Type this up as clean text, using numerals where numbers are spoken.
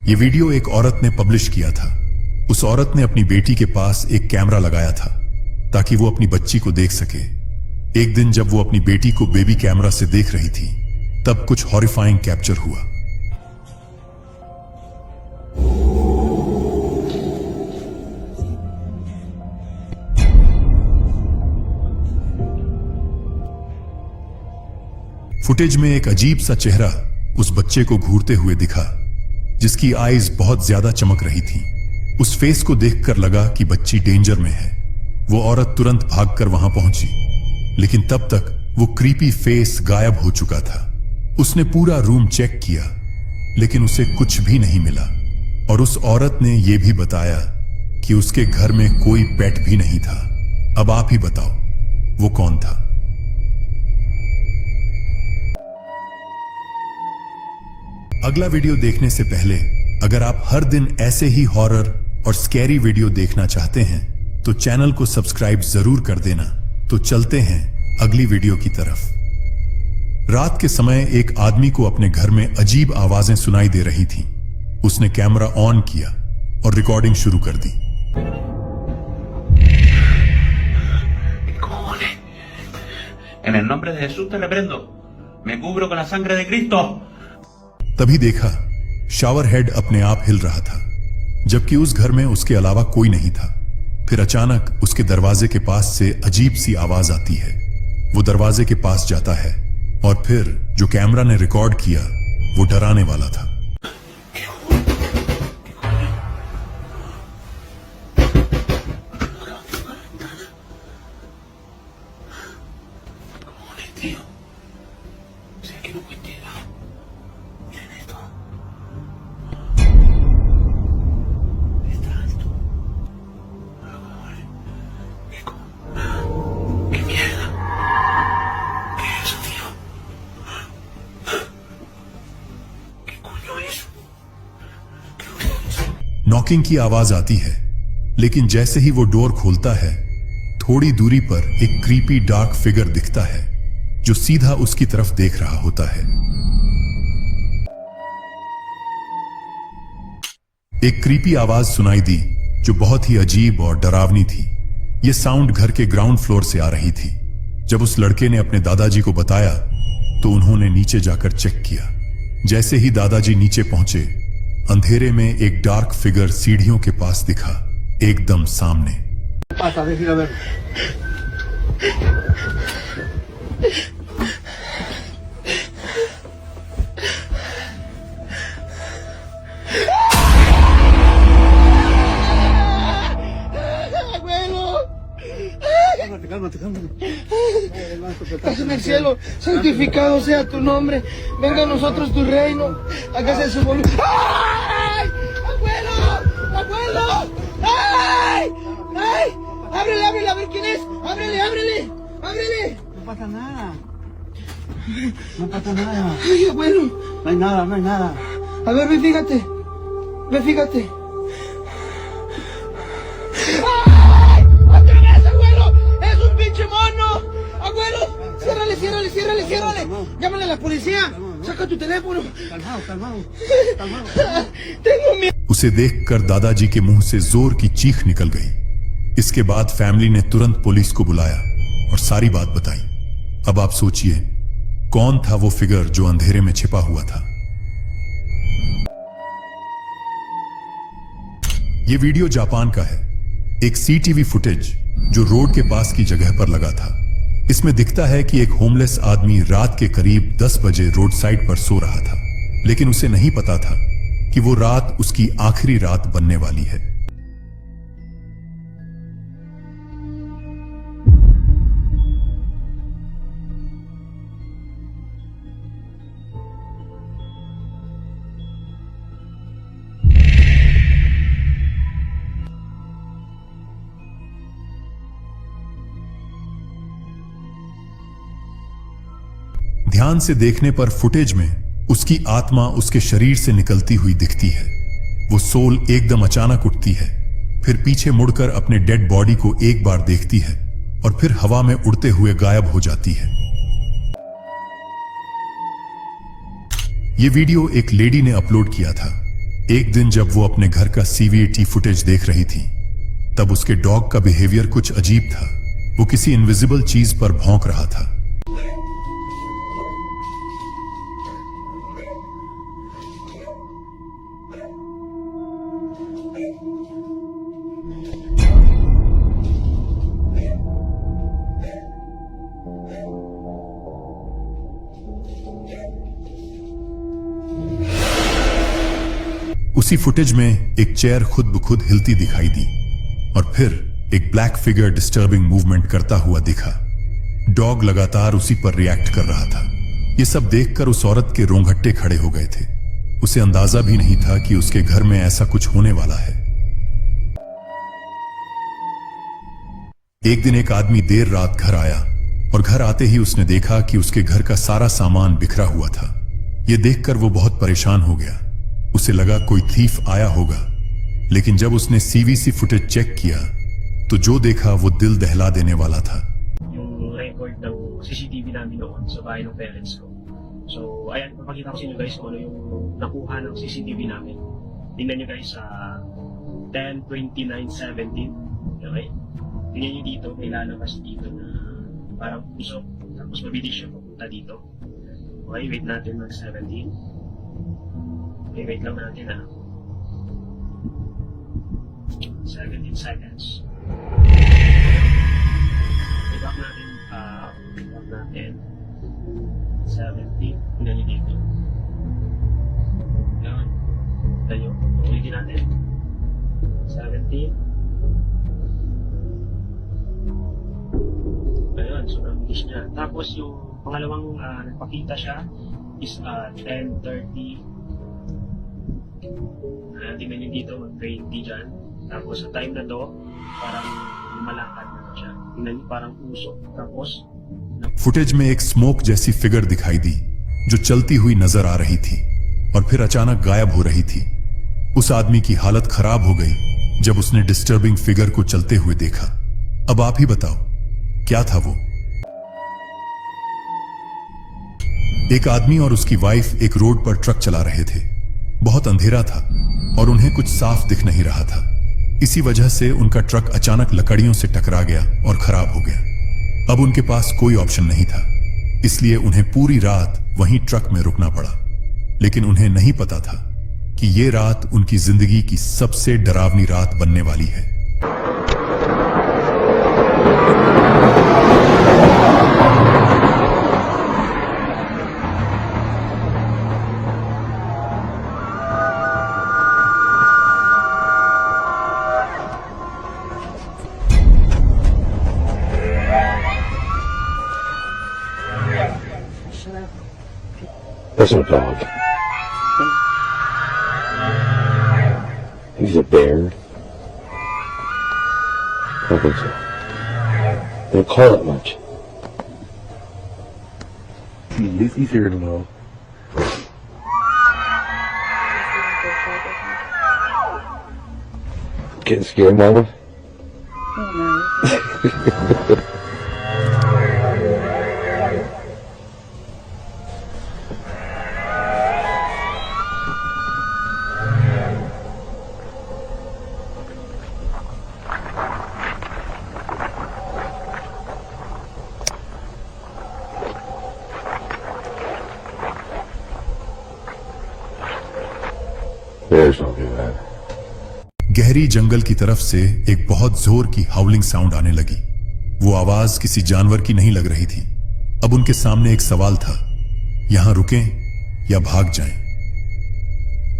ये वीडियो एक औरत ने पब्लिश किया था। उस औरत ने अपनी बेटी के पास एक कैमरा लगाया था ताकि वो अपनी बच्ची को देख सके। एक दिन जब वो अपनी बेटी को बेबी कैमरा से देख रही थी, तब कुछ हॉरिफाइंग कैप्चर हुआ। फुटेज में एक अजीब सा चेहरा उस बच्चे को घूरते हुए दिखा, जिसकी आईज बहुत ज्यादा चमक रही थी। उस फेस को देखकर लगा कि बच्ची डेंजर में है। वो औरत तुरंत भागकर वहां पहुंची, लेकिन तब तक वो क्रीपी फेस गायब हो चुका था। उसने पूरा रूम चेक किया, लेकिन उसे कुछ भी नहीं मिला। और उस औरत ने यह भी बताया कि उसके घर में कोई पेट भी नहीं था। अब आप ही बताओ, वो कौन था? अगला वीडियो देखने से पहले अगर आप हर दिन ऐसे ही हॉरर और स्कैरी वीडियो देखना चाहते हैं तो चैनल को सब्सक्राइब जरूर कर देना। तो चलते हैं अगली वीडियो की तरफ। रात के समय एक आदमी को अपने घर में अजीब आवाजें सुनाई दे रही थीं। उसने कैमरा ऑन किया और रिकॉर्डिंग शुरू कर दी। En el nombre de Jesús te reprendo. Me cubro con la sangre de Cristo. तभी देखा शावर हेड अपने आप हिल रहा था, जबकि उस घर में उसके अलावा कोई नहीं था। फिर अचानक उसके दरवाजे के पास से अजीब सी आवाज आती है। वो दरवाजे के पास जाता है और फिर जो कैमरा ने रिकॉर्ड किया वो डराने वाला था। नॉकिंग की आवाज आती है, लेकिन जैसे ही वो डोर खोलता है, थोड़ी दूरी पर एक क्रीपी डार्क फिगर दिखता है जो सीधा उसकी तरफ देख रहा होता है। एक क्रीपी आवाज सुनाई दी जो बहुत ही अजीब और डरावनी थी। यह साउंड घर के ग्राउंड फ्लोर से आ रही थी। जब उस लड़के ने अपने दादाजी को बताया तो उन्होंने नीचे जाकर चेक किया। जैसे ही दादाजी नीचे पहुंचे, अंधेरे में एक डार्क फिगर सीढ़ियों के पास दिखा, एकदम सामने। Cálmate. Estás en el cielo, santificado sea tu nombre. Venga a nosotros tu reino. Hágase su voluntad. ¡Ay! ¡Abuelo! ¡Abuelo! ¡Ay! ¡Ay! Ábrele, a ver quién es. Ábrele. No pasa nada. No pasa nada. Ay, abuelo. No hay nada. A ver, ve, fíjate. ¡Ay! ¡Otra vez, abuelo! ¡Es un pinche mono! ¡Abuelo! ¡Ciérrale! ¡Llámale a la policía! ¡Saca tu teléfono! Calmado. ¡Tengo miedo! उसे देखकर दादाजी के मुंह से जोर की चीख निकल गई। इसके बाद फैमिली ने तुरंत पुलिस को बुलाया और सारी बात बताई। अब आप सोचिए, कौन था वो फिगर जो अंधेरे में छिपा हुआ था? ये वीडियो जापान का है। एक सीटीवी फुटेज जो रोड के पास की जगह पर लगा था। इसमें दिखता है कि एक होमलेस आदमी रात के करीब 10 बजे रोड साइड पर सो रहा था, लेकिन उसे नहीं पता था कि वो रात उसकी आखिरी रात बनने वाली है। ध्यान से देखने पर फुटेज में उसकी आत्मा उसके शरीर से निकलती हुई दिखती है। वो सोल एकदम अचानक उठती है, फिर पीछे मुड़कर अपने डेड बॉडी को एक बार देखती है और फिर हवा में उड़ते हुए गायब हो जाती है। ये वीडियो एक लेडी ने अपलोड किया था। एक दिन जब वो अपने घर का CVT फुटेज देख रही थी, तब उसके डॉग का बिहेवियर कुछ अजीब था। वो किसी इनविजिबल चीज पर भौंक रहा था। उसी फुटेज में एक चेयर खुद ब खुद हिलती दिखाई दी और फिर एक ब्लैक फिगर डिस्टर्बिंग मूवमेंट करता हुआ दिखा। डॉग लगातार उसी पर रिएक्ट कर रहा था। ये सब देखकर उस औरत के रोंगटे खड़े हो गए थे। उसे अंदाजा भी नहीं था कि उसके घर में ऐसा कुछ होने वाला है। एक दिन एक आदमी देर रात घर आया और घर आते ही उसने देखा कि उसके घर का सारा सामान बिखरा हुआ था। यह देखकर वो बहुत परेशान हो गया। उसे लगा कोई थीफ आया होगा, लेकिन जब उसने CVC फुटेज चेक किया तो जो देखा वो दिल दहला देने वाला था। Yung record ng CCTV namin noon sa bahay ng parents ko. So, ayan, papakita ko sa inyo guys kung ano yung nakuha ng CCTV namin. Tingnan nyo guys sa 10/29/17. Okay? Tingnan nyo dito, may lalabas dito na parang pusok. Tapos mabilis siya papunta dito. Okay, wait natin mag 17. Okay, wait lang natin ha. 17 seconds. Back natin 17. Tingnan nyo dito. Yan. Tayo. Ulitin natin. 17. Ayun, sobrang bilis niya. Tapos yung pangalawang nagpakita siya is 10:30. Tingnan nyo dito, mag-20 dyan. Tapos sa time na to, parang lumalakad na siya. Tingnan nyo, parang usok. Tapos footage में एक smoke जैसी figure दिखाई दी जो चलती हुई नजर आ रही थी और फिर अचानक गायब हो रही थी। उस आदमी की हालत खराब हो गई जब उसने डिस्टर्बिंग फिगर को चलते हुए देखा। अब आप ही बताओ, क्या था वो? एक आदमी और उसकी वाइफ एक रोड पर ट्रक चला रहे थे। बहुत अंधेरा था और उन्हें कुछ साफ दिख नहीं रहा था। इसी वजह से उनका ट्रक अचानक लकड़ियों से टकरा गया और खराब हो गया। अब उनके पास कोई ऑप्शन नहीं था, इसलिए उन्हें पूरी रात वहीं ट्रक में रुकना पड़ा। लेकिन उन्हें नहीं पता था कि ये रात उनकी जिंदगी की सबसे डरावनी रात बनने वाली है। There's no dog. He's a bear. I don't think so. They don't call it much. He's here to know. Getting scared, Mama? Bears don't do that. गहरी जंगल की तरफ से एक बहुत जोर की हाउलिंग साउंड आने लगी। वो आवाज किसी जानवर की नहीं लग रही थी। अब उनके सामने एक सवाल था, यहां रुकें या भाग जाएं।